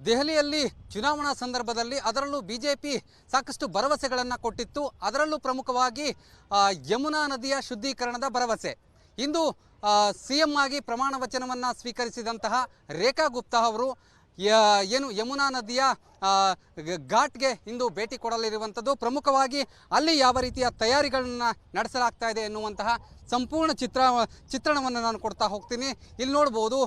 ದೆಹಲಿಯಲ್ಲಿ ಚುನಾವಣಾ ಸಂದರ್ಭದಲ್ಲಿ ಅದರಲ್ಲೂ ಬಿಜೆಪಿ ಸಾಕಷ್ಟು ಭರವಸೆಗಳನ್ನು ಕೊಟ್ಟಿತ್ತು. ಅದರಲ್ಲೂ ಪ್ರಮುಖವಾಗಿ ಯಮುನಾ ನದಿಯ ಶುದ್ಧೀಕರಣದ ಭರವಸೆ. ಇಂದು ಸಿಎಂ ಆಗಿ ಪ್ರಮಾಣ ವಚನವನ್ನು ಸ್ವೀಕರಿಸಿದಂತಹ ರೇಖಾ ಗುಪ್ತಾ ಅವರು ಏನು ಯಮುನಾ ನದಿಯ ಘಾಟ್ಗೆ ಇಂದು ಭೇಟಿ ಕೊಡಲಿರುವಂಥದ್ದು. ಪ್ರಮುಖವಾಗಿ ಅಲ್ಲಿ ಯಾವ ರೀತಿಯ ತಯಾರಿಗಳನ್ನು ನಡೆಸಲಾಗ್ತಾ ಇದೆ ಎನ್ನುವಂತಹ ಸಂಪೂರ್ಣ ಚಿತ್ರಣವನ್ನು ನಾನು ಕೊಡ್ತಾ ಹೋಗ್ತೀನಿ. ಇಲ್ಲಿ ನೋಡ್ಬೋದು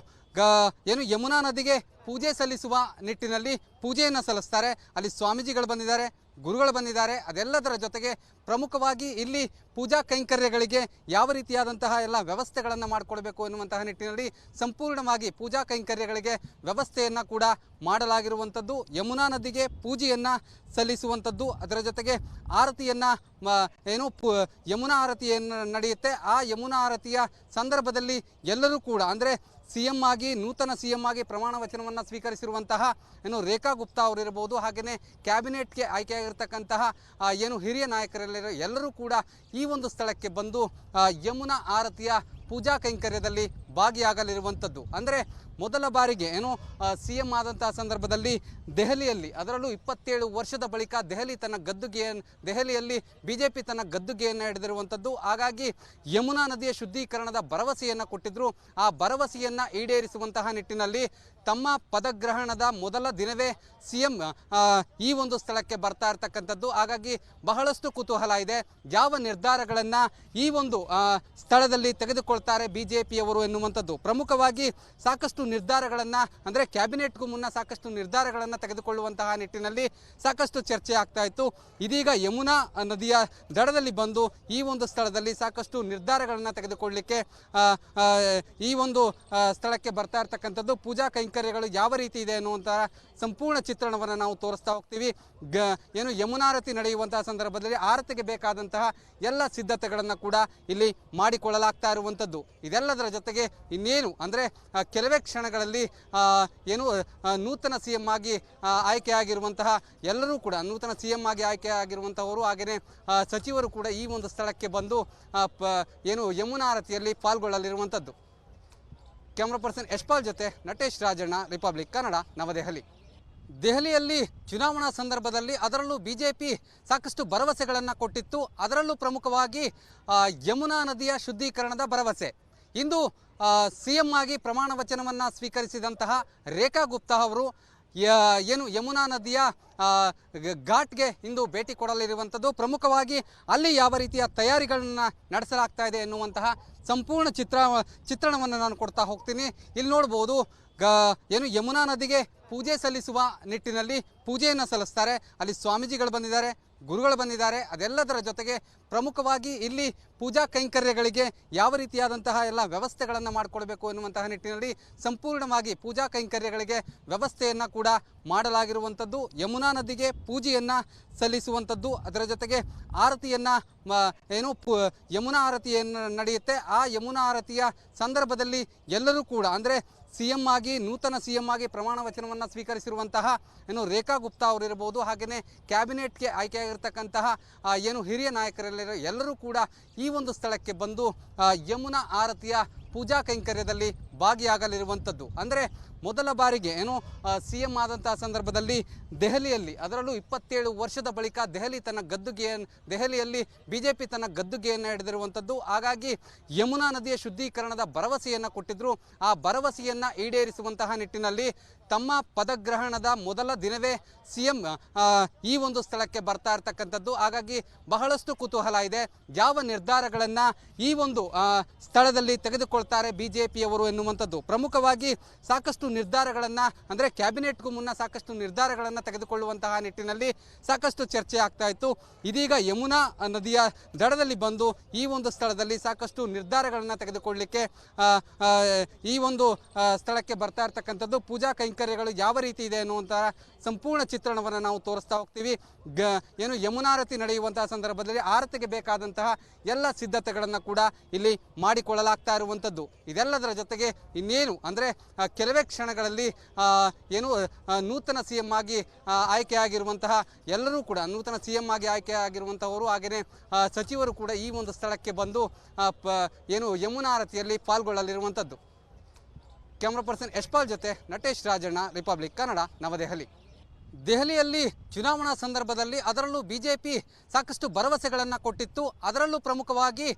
ಏನು ಯಮುನಾ ನದಿಗೆ ಪೂಜೆ ಸಲ್ಲಿಸುವ ನಿಟ್ಟಿನಲ್ಲಿ ಪೂಜೆಯನ್ನು ಸಲ್ಲಿಸ್ತಾರೆ. ಅಲ್ಲಿ ಸ್ವಾಮೀಜಿಗಳು ಬಂದಿದ್ದಾರೆ, ಗುರುಗಳು ಬಂದಿದ್ದಾರೆ. ಅದೆಲ್ಲದರ ಜೊತೆಗೆ ಪ್ರಮುಖವಾಗಿ ಇಲ್ಲಿ ಪೂಜಾ ಕೈಂಕರ್ಯಗಳಿಗೆ ಯಾವ ರೀತಿಯಾದಂತಹ ಎಲ್ಲ ವ್ಯವಸ್ಥೆಗಳನ್ನು ಮಾಡಿಕೊಳ್ಬೇಕು ಎನ್ನುವಂತಹ ನಿಟ್ಟಿನಲ್ಲಿ ಸಂಪೂರ್ಣವಾಗಿ ಪೂಜಾ ಕೈಂಕರ್ಯಗಳಿಗೆ ವ್ಯವಸ್ಥೆಯನ್ನು ಕೂಡ ಮಾಡಲಾಗಿರುವಂಥದ್ದು. ಯಮುನಾ ನದಿಗೆ ಪೂಜೆಯನ್ನು ಸಲ್ಲಿಸುವಂಥದ್ದು, ಅದರ ಜೊತೆಗೆ ಆರತಿಯನ್ನು ಯಮುನಾ ಆರತಿಯನ್ನು ನಡೆಯುತ್ತೆ. ಆ ಯಮುನಾ ಆರತಿಯ ಸಂದರ್ಭದಲ್ಲಿ ಎಲ್ಲರೂ ಕೂಡ ಅಂದರೆ ಸಿಎಂ ಆಗಿ ನೂತನ ಸಿಎಂ ಆಗಿ ಪ್ರಮಾಣ ವಚನವನ್ನು ಸ್ವೀಕರಿಸಿರುವಂತಹ ರೇಖಾ ಗುಪ್ತಾ ಅವರಿರ್ಬೋದು, ಹಾಗೆಯೇ ಕ್ಯಾಬಿನೆಟ್ಗೆ ಆಯ್ಕೆಯಾಗಿರ್ತಕ್ಕಂತಹ ಹಿರಿಯ ನಾಯಕರೆಲ್ಲರೂ ಎಲ್ಲರೂ ಕೂಡ ಈ ಒಂದು ಸ್ಥಳಕ್ಕೆ ಬಂದು ಯಮುನಾ ಆರತಿಯ ಪೂಜಾ ಕೈಂಕರ್ಯದಲ್ಲಿ ಭಾಗಿಯಾಗಲಿರುವಂಥದ್ದು. ಅಂದರೆ ಮೊದಲ ಬಾರಿಗೆ ಸಿಎಂ ಆದಂತಹ ಸಂದರ್ಭದಲ್ಲಿ ದೆಹಲಿಯಲ್ಲಿ, ಅದರಲ್ಲೂ 27 ವರ್ಷದ ಬಳಿಕ ದೆಹಲಿಯಲ್ಲಿ ಬಿಜೆಪಿ ತನ್ನ ಗದ್ದುಗೆಯನ್ನು ಹಿಡಿದಿರುವಂಥದ್ದು. ಹಾಗಾಗಿ ಯಮುನಾ ನದಿಯ ಶುದ್ಧೀಕರಣದ ಭರವಸೆಯನ್ನು ಕೊಟ್ಟಿದ್ದರು. ಆ ಭರವಸೆಯನ್ನು ಈಡೇರಿಸುವಂತಹ ನಿಟ್ಟಿನಲ್ಲಿ ತಮ್ಮ ಪದಗ್ರಹಣದ ಮೊದಲ ದಿನವೇ ಸಿಎಂ ಈ ಒಂದು ಸ್ಥಳಕ್ಕೆ ಬರ್ತಾ ಇರ್ತಕ್ಕಂಥದ್ದು. ಹಾಗಾಗಿ ಬಹಳಷ್ಟು ಕುತೂಹಲ ಇದೆ, ಯಾವ ನಿರ್ಧಾರಗಳನ್ನು ಈ ಒಂದು ಸ್ಥಳದಲ್ಲಿ ತೆಗೆದುಕೊಳ್ತಾರೆ ಬಿಜೆಪಿಯವರು ಎನ್ನುವಂಥದ್ದು. ಪ್ರಮುಖವಾಗಿ ಸಾಕಷ್ಟು ನಿರ್ಧಾರಗಳನ್ನು ಅಂದರೆ ಕ್ಯಾಬಿನೆಟ್ಗೂ ಮುನ್ನ ಸಾಕಷ್ಟು ನಿರ್ಧಾರಗಳನ್ನು ತೆಗೆದುಕೊಳ್ಳುವಂತಹ ನಿಟ್ಟಿನಲ್ಲಿ ಸಾಕಷ್ಟು ಚರ್ಚೆ ಆಗ್ತಾ ಇತ್ತು. ಇದೀಗ ಯಮುನಾ ನದಿಯ ದಡದಲ್ಲಿ ಬಂದು ಈ ಒಂದು ಸ್ಥಳದಲ್ಲಿ ಸಾಕಷ್ಟು ನಿರ್ಧಾರಗಳನ್ನು ತೆಗೆದುಕೊಳ್ಳಲಿಕ್ಕೆ ಈ ಒಂದು ಸ್ಥಳಕ್ಕೆ ಬರ್ತಾ ಇರ್ತಕ್ಕಂಥದ್ದು. ಪೂಜಾ ಕೈಂಕರ್ಯಗಳು ಯಾವ ರೀತಿ ಇದೆ ಅನ್ನುವಂತಹ ಸಂಪೂರ್ಣ ಚಿತ್ರಣವನ್ನು ನಾವು ತೋರಿಸ್ತಾ ಹೋಗ್ತೀವಿ. ಯಮುನಾರತಿ ನಡೆಯುವಂತಹ ಸಂದರ್ಭದಲ್ಲಿ ಆರತಿಗೆ ಬೇಕಾದಂತಹ ಎಲ್ಲ ಸಿದ್ಧತೆಗಳನ್ನು ಕೂಡ ಇಲ್ಲಿ ಮಾಡಿಕೊಳ್ಳಲಾಗ್ತಾ ಇರುವಂಥದ್ದು. ಇದೆಲ್ಲದರ ಜೊತೆಗೆ ಇನ್ನೇನು ಅಂದರೆ ಕೆಲವೇ ಕ್ಷಣಗಳಲ್ಲಿ ನೂತನ ಸಿಎಂ ಆಗಿ ಆಯ್ಕೆಯಾಗಿರುವಂತಹ ಎಲ್ಲರೂ ಕೂಡ ನೂತನ ಸಿಎಂ ಆಗಿ ಆಯ್ಕೆಯಾಗಿರುವಂಥವರು ಹಾಗೆಯೇ ಸಚಿವರು ಕೂಡ ಈ ಒಂದು ಸ್ಥಳಕ್ಕೆ ಬಂದು ಯಮುನಾ ಆರತಿಯಲ್ಲಿ ಪಾಲ್ಗೊಳ್ಳಲಿರುವಂಥದ್ದು. ಕ್ಯಾಮ್ರಾ ಪರ್ಸನ್ ಯಶ್ಪಾಲ್ ಜೊತೆ ನಟೇಶ್ ರಾಜಣ್ಣ, ರಿಪಬ್ಲಿಕ್ ಕನ್ನಡ, ನವದೆಹಲಿ. ದೆಹಲಿಯಲ್ಲಿ ಚುನಾವಣಾ ಸಂದರ್ಭದಲ್ಲಿ ಅದರಲ್ಲೂ ಬಿಜೆಪಿ ಸಾಕಷ್ಟು ಭರವಸೆಗಳನ್ನು ಕೊಟ್ಟಿತ್ತು. ಅದರಲ್ಲೂ ಪ್ರಮುಖವಾಗಿ ಯಮುನಾ ನದಿಯ ಶುದ್ಧೀಕರಣದ ಭರವಸೆ. ಇಂದು ಸಿಎಂ ಆಗಿ ಪ್ರಮಾಣ ವಚನವನ್ನು ಸ್ವೀಕರಿಸಿದಂತಹ ರೇಖಾ ಗುಪ್ತಾ ಅವರು ಯಮುನಾ ನದಿಯ ಘಾಟ್ಗೆ ಇಂದು ಭೇಟಿ ಕೊಡಲಿರುವಂಥದ್ದು. ಪ್ರಮುಖವಾಗಿ ಅಲ್ಲಿ ಯಾವ ರೀತಿಯ ತಯಾರಿಗಳನ್ನು ನಡೆಸಲಾಗ್ತಾ ಇದೆ ಎನ್ನುವಂತಹ ಸಂಪೂರ್ಣ ಚಿತ್ರಣವನ್ನು ನಾನು ಕೊಡ್ತಾ ಹೋಗ್ತೀನಿ. ಇಲ್ಲಿ ನೋಡ್ಬೋದು ಯಮುನಾ ನದಿಗೆ ಪೂಜೆ ಸಲ್ಲಿಸುವ ನಿಟ್ಟಿನಲ್ಲಿ ಪೂಜೆಯನ್ನು ಸಲ್ಲಿಸ್ತಾರೆ. ಅಲ್ಲಿ ಸ್ವಾಮೀಜಿಗಳು ಬಂದಿದ್ದಾರೆ, ಗುರುಗಳು ಬಂದಿದ್ದಾರೆ. ಅದೆಲ್ಲದರ ಜೊತೆಗೆ ಪ್ರಮುಖವಾಗಿ ಇಲ್ಲಿ ಪೂಜಾ ಕೈಂಕರ್ಯಗಳಿಗೆ ಯಾವ ರೀತಿಯಾದಂತಹ ಎಲ್ಲ ವ್ಯವಸ್ಥೆಗಳನ್ನು ಮಾಡಿಕೊಳ್ಬೇಕು ಎನ್ನುವಂತಹ ನಿಟ್ಟಿನಲ್ಲಿ ಸಂಪೂರ್ಣವಾಗಿ ಪೂಜಾ ಕೈಂಕರ್ಯಗಳಿಗೆ ವ್ಯವಸ್ಥೆಯನ್ನು ಕೂಡ ಮಾಡಲಾಗಿರುವಂಥದ್ದು. ಯಮುನಾ ನದಿಗೆ ಪೂಜೆಯನ್ನು ಸಲ್ಲಿಸುವಂಥದ್ದು, ಅದರ ಜೊತೆಗೆ ಆರತಿಯನ್ನು ಯಮುನಾ ಆರತಿಯನ್ನು ನಡೆಯುತ್ತೆ. ಆ ಯಮುನಾ ಆರತಿಯ ಸಂದರ್ಭದಲ್ಲಿ ಎಲ್ಲರೂ ಕೂಡ ಅಂದರೆ ಸಿಎಂ ಆಗಿ ನೂತನ ಸಿಎಂ ಆಗಿ ಪ್ರಮಾಣ ವಚನವನ್ನು ಸ್ವೀಕರಿಸಿರುವಂತಹ ರೇಖಾ ಗುಪ್ತಾ ಅವರಿರ್ಬೋದು, ಹಾಗೆಯೇ ಕ್ಯಾಬಿನೆಟ್ಗೆ ಆಯ್ಕೆಯಾಗಿರ್ತಕ್ಕಂತಹ ಹಿರಿಯ ನಾಯಕರೆಲ್ಲರೂ ಎಲ್ಲರೂ ಕೂಡ ಈ ಒಂದು ಸ್ಥಳಕ್ಕೆ ಬಂದು ಯಮುನಾ ಆರತಿಯ ಪೂಜಾ ಕೈಂಕರ್ಯದಲ್ಲಿ ಭಾಗಿಯಾಗಲಿರುವಂಥದ್ದು. ಅಂದರೆ ಮೊದಲ ಬಾರಿಗೆ ಸಿಎಂ ಆದಂತಹ ಸಂದರ್ಭದಲ್ಲಿ ದೆಹಲಿಯಲ್ಲಿ, ಅದರಲ್ಲೂ 27 ವರ್ಷದ ಬಳಿಕ ದೆಹಲಿಯಲ್ಲಿ ಬಿಜೆಪಿ ತನ್ನ ಗದ್ದುಗೆಯನ್ನು ಹಿಡಿದಿರುವಂಥದ್ದು. ಹಾಗಾಗಿ ಯಮುನಾ ನದಿಯ ಶುದ್ಧೀಕರಣದ ಭರವಸೆಯನ್ನು ಕೊಟ್ಟಿದ್ದರು. ಆ ಭರವಸೆಯನ್ನು ಈಡೇರಿಸುವಂತಹ ನಿಟ್ಟಿನಲ್ಲಿ ತಮ್ಮ ಪದಗ್ರಹಣದ ಮೊದಲ ದಿನವೇ ಸಿಎಂ ಈ ಒಂದು ಸ್ಥಳಕ್ಕೆ ಬರ್ತಾ ಇರ್ತಕ್ಕಂಥದ್ದು. ಹಾಗಾಗಿ ಬಹಳಷ್ಟು ಕುತೂಹಲ ಇದೆ, ಯಾವ ನಿರ್ಧಾರಗಳನ್ನು ಈ ಒಂದು ಸ್ಥಳದಲ್ಲಿ ತೆಗೆದುಕೊಳ್ತಾರೆ ಬಿಜೆಪಿಯವರು ಎನ್ನುವಂಥದ್ದು. ಪ್ರಮುಖವಾಗಿ ಸಾಕಷ್ಟು ನಿರ್ಧಾರಗಳನ್ನು ಅಂದರೆ ಕ್ಯಾಬಿನೆಟ್ಗೂ ಮುನ್ನ ಸಾಕಷ್ಟು ನಿರ್ಧಾರಗಳನ್ನು ತೆಗೆದುಕೊಳ್ಳುವಂತಹ ನಿಟ್ಟಿನಲ್ಲಿ ಸಾಕಷ್ಟು ಚರ್ಚೆ ಆಗ್ತಾ ಇತ್ತು. ಇದೀಗ ಯಮುನಾ ನದಿಯ ದಡದಲ್ಲಿ ಬಂದು ಈ ಒಂದು ಸ್ಥಳದಲ್ಲಿ ಸಾಕಷ್ಟು ನಿರ್ಧಾರಗಳನ್ನು ತೆಗೆದುಕೊಳ್ಳಲಿಕ್ಕೆ ಈ ಒಂದು ಸ್ಥಳಕ್ಕೆ ಬರ್ತಾ ಇರ್ತಕ್ಕಂಥದ್ದು. ಪೂಜಾ ಕೈಂಕರ್ಯಗಳು ಯಾವ ರೀತಿ ಇದೆ ಅನ್ನುವಂತಹ ಸಂಪೂರ್ಣ ಚಿತ್ರಣವನ್ನು ನಾವು ತೋರಿಸ್ತಾ ಹೋಗ್ತೀವಿ. ಯಮುನಾರತಿ ನಡೆಯುವಂತಹ ಸಂದರ್ಭದಲ್ಲಿ ಆರತಿಗೆ ಬೇಕಾದಂತಹ ಎಲ್ಲ ಸಿದ್ಧತೆಗಳನ್ನು ಕೂಡ ಇಲ್ಲಿ ಮಾಡಿಕೊಳ್ಳಲಾಗ್ತಾ ಇರುವಂಥದ್ದು. ಇದೆಲ್ಲದರ ಜೊತೆಗೆ ಇನ್ನೇನು ಅಂದರೆ ಕೆಲವೇ ಕ್ಷಣಗಳಲ್ಲಿ ನೂತನ ಸಿಎಂ ಆಗಿ ಆಯ್ಕೆಯಾಗಿರುವಂತಹ ಎಲ್ಲರೂ ಕೂಡ ನೂತನ ಸಿಎಂ ಆಗಿ ಆಯ್ಕೆಯಾಗಿರುವಂಥವರು ಹಾಗೆಯೇ ಸಚಿವರು ಕೂಡ ಈ ಒಂದು ಸ್ಥಳಕ್ಕೆ ಬಂದು ಯಮುನಾ ಆರತಿಯಲ್ಲಿ ಪಾಲ್ಗೊಳ್ಳಲಿರುವಂಥದ್ದು. ಕ್ಯಾಮ್ರಾ ಪರ್ಸನ್ ಯಶ್ಪಾಲ್ ಜೊತೆ ನಟೇಶ್ ರಾಜಣ್ಣ, ರಿಪಬ್ಲಿಕ್ ಕನ್ನಡ, ನವದೆಹಲಿ. ದೆಹಲಿಯಲ್ಲಿ ಚುನಾವಣಾ ಸಂದರ್ಭದಲ್ಲಿ ಅದರಲ್ಲೂ ಬಿಜೆಪಿ ಸಾಕಷ್ಟು ಭರವಸೆಗಳನ್ನು ಕೊಟ್ಟಿತ್ತು. ಅದರಲ್ಲೂ ಪ್ರಮುಖವಾಗಿ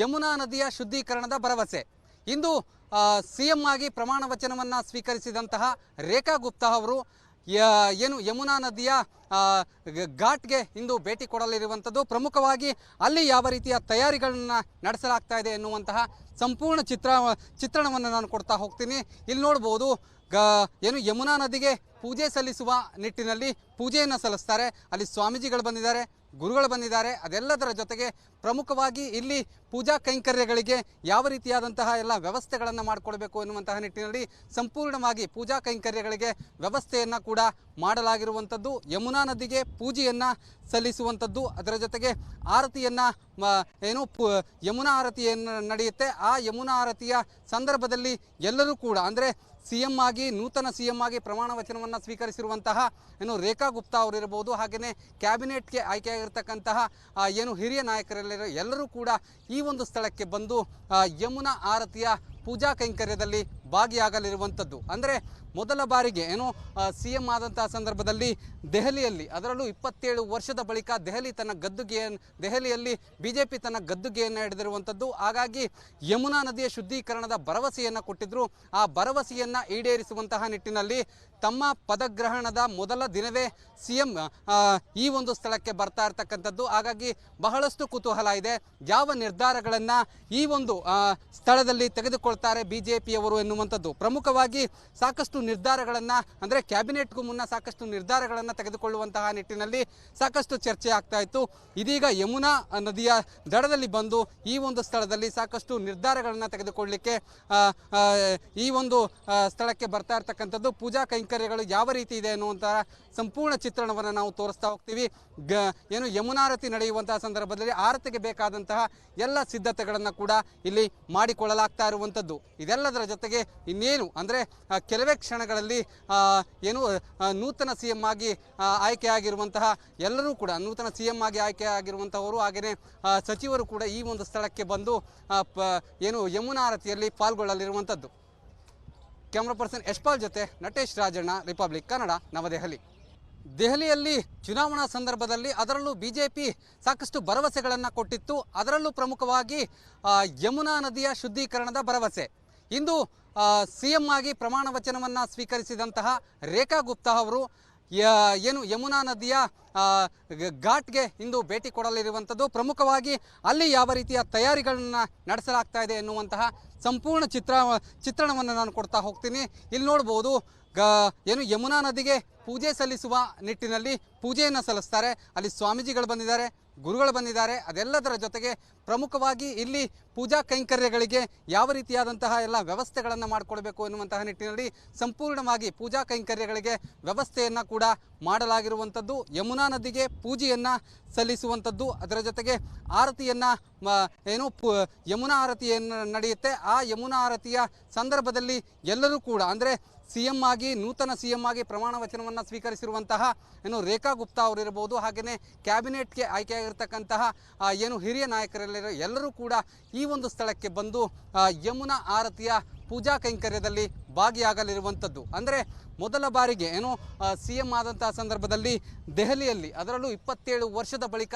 ಯಮುನಾ ನದಿಯ ಶುದ್ಧೀಕರಣದ ಭರವಸೆ. ಇಂದು ಸಿಎಂ ಆಗಿ ಪ್ರಮಾಣ ವಚನವನ್ನು ಸ್ವೀಕರಿಸಿದಂತಹ ರೇಖಾ ಗುಪ್ತಾ ಅವರು ಏನು ಯಮುನಾ ನದಿಯ ಘಾಟ್ಗೆ ಇಂದು ಭೇಟಿ ಕೊಡಲಿರುವಂಥದ್ದು. ಪ್ರಮುಖವಾಗಿ ಅಲ್ಲಿ ಯಾವ ರೀತಿಯ ತಯಾರಿಗಳನ್ನು ನಡೆಸಲಾಗ್ತಾ ಇದೆ ಎನ್ನುವಂತಹ ಸಂಪೂರ್ಣ ಚಿತ್ರಣವನ್ನು ನಾನು ಕೊಡ್ತಾ ಹೋಗ್ತೀನಿ. ಇಲ್ಲಿ ನೋಡ್ಬೋದು ಏನು ಯಮುನಾ ನದಿಗೆ ಪೂಜೆ ಸಲ್ಲಿಸುವ ನಿಟ್ಟಿನಲ್ಲಿ ಪೂಜೆಯನ್ನು ಸಲ್ಲಿಸ್ತಾರೆ. ಅಲ್ಲಿ ಸ್ವಾಮೀಜಿಗಳು ಬಂದಿದ್ದಾರೆ, ಗುರುಗಳು ಬಂದಿದ್ದಾರೆ. ಅದೆಲ್ಲದರ ಜೊತೆಗೆ ಪ್ರಮುಖವಾಗಿ ಇಲ್ಲಿ ಪೂಜಾ ಕೈಂಕರ್ಯಗಳಿಗೆ ಯಾವ ರೀತಿಯಾದಂತಹ ಎಲ್ಲ ವ್ಯವಸ್ಥೆಗಳನ್ನು ಮಾಡಿಕೊಳ್ಬೇಕು ಎನ್ನುವಂತಹ ನಿಟ್ಟಿನಲ್ಲಿ ಸಂಪೂರ್ಣವಾಗಿ ಪೂಜಾ ಕೈಂಕರ್ಯಗಳಿಗೆ ವ್ಯವಸ್ಥೆಯನ್ನು ಕೂಡ ಮಾಡಲಾಗಿರುವಂಥದ್ದು. ಯಮುನಾ ನದಿಗೆ ಪೂಜೆಯನ್ನು ಸಲ್ಲಿಸುವಂಥದ್ದು, ಅದರ ಜೊತೆಗೆ ಆರತಿಯನ್ನು ಯಮುನಾ ಆರತಿಯನ್ನು ನಡೆಯುತ್ತೆ. ಆ ಯಮುನಾ ಆರತಿಯ ಸಂದರ್ಭದಲ್ಲಿ ಎಲ್ಲರೂ ಕೂಡ ಅಂದರೆ ನೂತನ ಸಿಎಂ ಆಗಿ ಪ್ರಮಾಣ ವಚನವನ್ನು ಸ್ವೀಕರಿಸಿರುವಂತಹ ರೇಖಾ ಗುಪ್ತಾ ಅವರಿರ್ಬೋದು, ಹಾಗೆಯೇ ಕ್ಯಾಬಿನೆಟ್ಗೆ ಆಯ್ಕೆಯಾಗಿರ್ತಕ್ಕಂತಹ ಹಿರಿಯ ನಾಯಕರೆಲ್ಲರೂ ಎಲ್ಲರೂ ಕೂಡ ಈ ಒಂದು ಸ್ಥಳಕ್ಕೆ ಬಂದು ಯಮುನಾ ಆರತಿಯ ಪೂಜಾ ಕೈಂಕರ್ಯದಲ್ಲಿ ಭಾಗಿಯಾಗಲಿರುವಂಥದ್ದು. ಅಂದರೆ ಮೊದಲ ಬಾರಿಗೆ ಸಿಎಂ ಆದಂತಹ ಸಂದರ್ಭದಲ್ಲಿ ದೆಹಲಿಯಲ್ಲಿ, ಅದರಲ್ಲೂ 27 ವರ್ಷದ ಬಳಿಕ ದೆಹಲಿಯಲ್ಲಿ ಬಿಜೆಪಿ ತನ್ನ ಗದ್ದುಗೆಯನ್ನು ಹಿಡಿದಿರುವಂಥದ್ದು. ಹಾಗಾಗಿ ಯಮುನಾ ನದಿಯ ಶುದ್ಧೀಕರಣದ ಭರವಸೆಯನ್ನು ಕೊಟ್ಟಿದ್ದರು. ಆ ಭರವಸೆಯನ್ನು ಈಡೇರಿಸುವಂತಹ ನಿಟ್ಟಿನಲ್ಲಿ ತಮ್ಮ ಪದಗ್ರಹಣದ ಮೊದಲ ದಿನವೇ ಸಿಎಂ ಈ ಒಂದು ಸ್ಥಳಕ್ಕೆ ಬರ್ತಾ ಇರ್ತಕ್ಕಂಥದ್ದು. ಹಾಗಾಗಿ ಬಹಳಷ್ಟು ಕುತೂಹಲ ಇದೆ, ಯಾವ ನಿರ್ಧಾರಗಳನ್ನು ಈ ಒಂದು ಸ್ಥಳದಲ್ಲಿ ತೆಗೆದುಕೊಳ್ತಾರೆ ಬಿಜೆಪಿಯವರು ಎನ್ನುವಂಥದ್ದು. ಪ್ರಮುಖವಾಗಿ ಸಾಕಷ್ಟು ನಿರ್ಧಾರಗಳನ್ನು ಅಂದರೆ ಕ್ಯಾಬಿನೆಟ್ಗೂ ಮುನ್ನ ಸಾಕಷ್ಟು ನಿರ್ಧಾರಗಳನ್ನು ತೆಗೆದುಕೊಳ್ಳುವಂತಹ ನಿಟ್ಟಿನಲ್ಲಿ ಸಾಕಷ್ಟು ಚರ್ಚೆ ಆಗ್ತಾ ಇತ್ತು. ಇದೀಗ ಯಮುನಾ ನದಿಯ ದಡದಲ್ಲಿ ಬಂದು ಈ ಒಂದು ಸ್ಥಳದಲ್ಲಿ ಸಾಕಷ್ಟು ನಿರ್ಧಾರಗಳನ್ನು ತೆಗೆದುಕೊಳ್ಳಲಿಕ್ಕೆ ಈ ಒಂದು ಸ್ಥಳಕ್ಕೆ ಬರ್ತಾ ಇರ್ತಕ್ಕಂಥದ್ದು. ಪೂಜಾ ಕೈಂಕರ್ಯಗಳು ಯಾವ ರೀತಿ ಇದೆ ಅನ್ನುವಂತಹ ಸಂಪೂರ್ಣ ಚಿತ್ರಣವನ್ನು ನಾವು ತೋರಿಸ್ತಾ ಹೋಗ್ತೀವಿ. ಯಮುನಾರತಿ ನಡೆಯುವಂತಹ ಸಂದರ್ಭದಲ್ಲಿ ಆರತಿಗೆ ಬೇಕಾದಂತಹ ಎಲ್ಲ ಸಿದ್ಧತೆಗಳನ್ನು ಕೂಡ ಇಲ್ಲಿ ಮಾಡಿಕೊಳ್ಳಲಾಗ್ತಾ ಇರುವಂಥದ್ದು. ಇದೆಲ್ಲದರ ಜೊತೆಗೆ ಇನ್ನೇನು ಅಂದರೆ ಕೆಲವೇ ಕ್ಷಣಗಳಲ್ಲಿ ನೂತನ ಸಿಎಂ ಆಗಿ ಆಯ್ಕೆಯಾಗಿರುವಂತಹ ಎಲ್ಲರೂ ಕೂಡ ನೂತನ ಸಿಎಂ ಆಗಿ ಆಯ್ಕೆಯಾಗಿರುವಂಥವರು ಹಾಗೆಯೇ ಸಚಿವರು ಕೂಡ ಈ ಒಂದು ಸ್ಥಳಕ್ಕೆ ಬಂದು ಯಮುನಾ ಆರತಿಯಲ್ಲಿ ಪಾಲ್ಗೊಳ್ಳಲಿರುವಂಥದ್ದು. ಕ್ಯಾಮ್ರಾ ಪರ್ಸನ್ ಯಶ್ಪಾಲ್ ಜೊತೆ ನಟೇಶ್ ರಾಜಣ್ಣ, ರಿಪಬ್ಲಿಕ್ ಕನ್ನಡ, ನವದೆಹಲಿ. ದೆಹಲಿಯಲ್ಲಿ ಚುನಾವಣಾ ಸಂದರ್ಭದಲ್ಲಿ ಅದರಲ್ಲೂ ಬಿಜೆಪಿ ಸಾಕಷ್ಟು ಭರವಸೆಗಳನ್ನು ಕೊಟ್ಟಿತ್ತು. ಅದರಲ್ಲೂ ಪ್ರಮುಖವಾಗಿ ಯಮುನಾ ನದಿಯ ಶುದ್ಧೀಕರಣದ ಭರವಸೆ. ಇಂದು ಸಿಎಂ ಆಗಿ ಪ್ರಮಾಣ ವಚನವನ್ನು ಸ್ವೀಕರಿಸಿದಂತಹ ರೇಖಾ ಗುಪ್ತಾ ಅವರು ಯಮುನಾ ನದಿಯ ಘಾಟ್ಗೆ ಇಂದು ಭೇಟಿ ಕೊಡಲಿರುವಂಥದ್ದು. ಪ್ರಮುಖವಾಗಿ ಅಲ್ಲಿ ಯಾವ ರೀತಿಯ ತಯಾರಿಗಳನ್ನು ನಡೆಸಲಾಗ್ತಾ ಇದೆ ಎನ್ನುವಂತಹ ಸಂಪೂರ್ಣ ಚಿತ್ರಣವನ್ನು ನಾನು ಕೊಡ್ತಾ ಹೋಗ್ತೀನಿ. ಇಲ್ಲಿ ನೋಡ್ಬೋದು ಯಮುನಾ ನದಿಗೆ ಪೂಜೆ ಸಲ್ಲಿಸುವ ನಿಟ್ಟಿನಲ್ಲಿ ಪೂಜೆಯನ್ನು ಸಲ್ಲಿಸ್ತಾರೆ. ಅಲ್ಲಿ ಸ್ವಾಮೀಜಿಗಳು ಬಂದಿದ್ದಾರೆ, ಗುರುಗಳು ಬಂದಿದ್ದಾರೆ. ಅದೆಲ್ಲದರ ಜೊತೆಗೆ ಪ್ರಮುಖವಾಗಿ ಇಲ್ಲಿ ಪೂಜಾ ಕೈಂಕರ್ಯಗಳಿಗೆ ಯಾವ ರೀತಿಯಾದಂತಹ ಎಲ್ಲ ವ್ಯವಸ್ಥೆಗಳನ್ನು ಮಾಡಿಕೊಳ್ಬೇಕು ಎನ್ನುವಂತಹ ನಿಟ್ಟಿನಲ್ಲಿ ಸಂಪೂರ್ಣವಾಗಿ ಪೂಜಾ ಕೈಂಕರ್ಯಗಳಿಗೆ ವ್ಯವಸ್ಥೆಯನ್ನು ಕೂಡ ಮಾಡಲಾಗಿರುವಂಥದ್ದು. ಯಮುನಾ ನದಿಗೆ ಪೂಜೆಯನ್ನು ಸಲ್ಲಿಸುವಂಥದ್ದು, ಅದರ ಜೊತೆಗೆ ಆರತಿಯನ್ನು ಯಮುನಾ ಆರತಿಯನ್ನು ನಡೆಯುತ್ತೆ. ಆ ಯಮುನಾ ಆರತಿಯ ಸಂದರ್ಭದಲ್ಲಿ ಎಲ್ಲರೂ ಕೂಡ ಅಂದರೆ ನೂತನ ಸಿಎಂ ಆಗಿ ಪ್ರಮಾಣ ವಚನವನ್ನು ಸ್ವೀಕರಿಸಿರುವಂತಹ ರೇಖಾ ಗುಪ್ತಾ ಅವರಿರ್ಬೋದು, ಹಾಗೆಯೇ ಕ್ಯಾಬಿನೆಟ್ಗೆ ಆಯ್ಕೆಯಾಗಿರ್ತಕ್ಕಂತಹ ಹಿರಿಯ ನಾಯಕರೆಲ್ಲರೂ ಎಲ್ಲರೂ ಕೂಡ ಈ ಒಂದು ಸ್ಥಳಕ್ಕೆ ಬಂದು ಯಮುನಾ ಆರತಿಯ ಪೂಜಾ ಕೈಂಕರ್ಯದಲ್ಲಿ ಭಾಗಿಯಾಗಲಿರುವಂಥದ್ದು. ಅಂದರೆ ಮೊದಲ ಬಾರಿಗೆ ಸಿಎಂ ಆದಂತಹ ಸಂದರ್ಭದಲ್ಲಿ ದೆಹಲಿಯಲ್ಲಿ, ಅದರಲ್ಲೂ 27 ವರ್ಷದ ಬಳಿಕ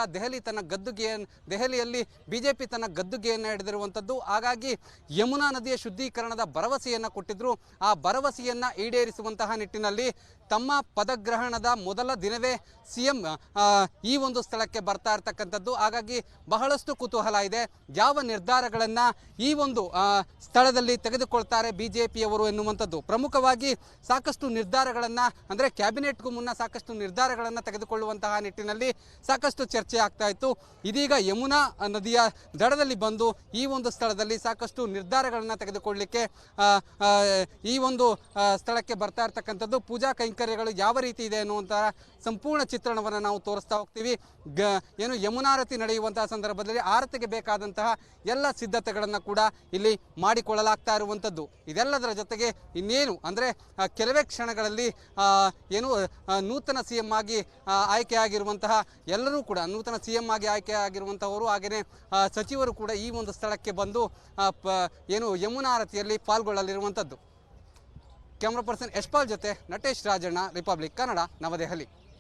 ದೆಹಲಿಯಲ್ಲಿ ಬಿಜೆಪಿ ತನ್ನ ಗದ್ದುಗೆಯನ್ನು ಹಿಡಿದಿರುವಂಥದ್ದು. ಹಾಗಾಗಿ ಯಮುನಾ ನದಿಯ ಶುದ್ಧೀಕರಣದ ಭರವಸೆಯನ್ನು ಕೊಟ್ಟಿದ್ದರು. ಆ ಭರವಸೆಯನ್ನು ಈಡೇರಿಸುವಂತಹ ನಿಟ್ಟಿನಲ್ಲಿ ತಮ್ಮ ಪದಗ್ರಹಣದ ಮೊದಲ ದಿನವೇ ಸಿಎಂ ಈ ಒಂದು ಸ್ಥಳಕ್ಕೆ ಬರ್ತಾ ಇರ್ತಕ್ಕಂಥದ್ದು. ಹಾಗಾಗಿ ಬಹಳಷ್ಟು ಕುತೂಹಲ ಇದೆ, ಯಾವ ನಿರ್ಧಾರಗಳನ್ನು ಈ ಒಂದು ಸ್ಥಳದಲ್ಲಿ ತೆಗೆದುಕೊಳ್ತಾರೆ ಬಿಜೆಪಿಯವರು ಎನ್ನುವಂಥದ್ದು. ಪ್ರಮುಖವಾಗಿ ಸಾಕಷ್ಟು ನಿರ್ಧಾರಗಳನ್ನು ಅಂದರೆ ಕ್ಯಾಬಿನೆಟ್ಗೂ ಮುನ್ನ ಸಾಕಷ್ಟು ನಿರ್ಧಾರಗಳನ್ನು ತೆಗೆದುಕೊಳ್ಳುವಂತಹ ನಿಟ್ಟಿನಲ್ಲಿ ಸಾಕಷ್ಟು ಚರ್ಚೆ ಆಗ್ತಾ ಇತ್ತು. ಇದೀಗ ಯಮುನಾ ನದಿಯ ದಡದಲ್ಲಿ ಬಂದು ಈ ಒಂದು ಸ್ಥಳದಲ್ಲಿ ಸಾಕಷ್ಟು ನಿರ್ಧಾರಗಳನ್ನು ತೆಗೆದುಕೊಳ್ಳಲಿಕ್ಕೆ ಈ ಒಂದು ಸ್ಥಳಕ್ಕೆ ಬರ್ತಾ ಇರ್ತಕ್ಕಂಥದ್ದು. ಪೂಜಾ ಕೈಂಕರ್ಯಗಳು ಯಾವ ರೀತಿ ಇದೆ ಅನ್ನುವಂತಹ ಸಂಪೂರ್ಣ ಚಿತ್ರಣವನ್ನು ನಾವು ತೋರಿಸ್ತಾ ಹೋಗ್ತೀವಿ. ಯಮುನಾರತಿ ನಡೆಯುವಂತಹ ಸಂದರ್ಭದಲ್ಲಿ ಆರತಿಗೆ ಬೇಕಾದಂತಹ ಎಲ್ಲ ಸಿದ್ಧತೆಗಳನ್ನು ಕೂಡ ಇಲ್ಲಿ ಮಾಡಿಕೊಳ್ಳಲಾಗ್ತಾ ಇರುವಂಥದ್ದು. ಇದೆಲ್ಲದರ ಜೊತೆಗೆ ಇನ್ನೇನು ಅಂದರೆ ಕೆಲವೇ ಕ್ಷಣಗಳಲ್ಲಿ ನೂತನ ಸಿಎಂ ಆಗಿ ಆಯ್ಕೆಯಾಗಿರುವಂತಹ ಎಲ್ಲರೂ ಕೂಡ ನೂತನ ಸಿಎಂ ಆಗಿ ಆಯ್ಕೆಯಾಗಿರುವಂಥವರು ಹಾಗೆಯೇ ಸಚಿವರು ಕೂಡ ಈ ಒಂದು ಸ್ಥಳಕ್ಕೆ ಬಂದು ಯಮುನಾ ಆರತಿಯಲ್ಲಿ ಪಾಲ್ಗೊಳ್ಳಲಿರುವಂಥದ್ದು. ಕ್ಯಾಮ್ರಾ ಪರ್ಸನ್ ಯಶ್ಪಾಲ್ ಜೊತೆ ನಟೇಶ್ ರಾಜಣ್ಣ, ರಿಪಬ್ಲಿಕ್ ಕನ್ನಡ, ನವದೆಹಲಿ.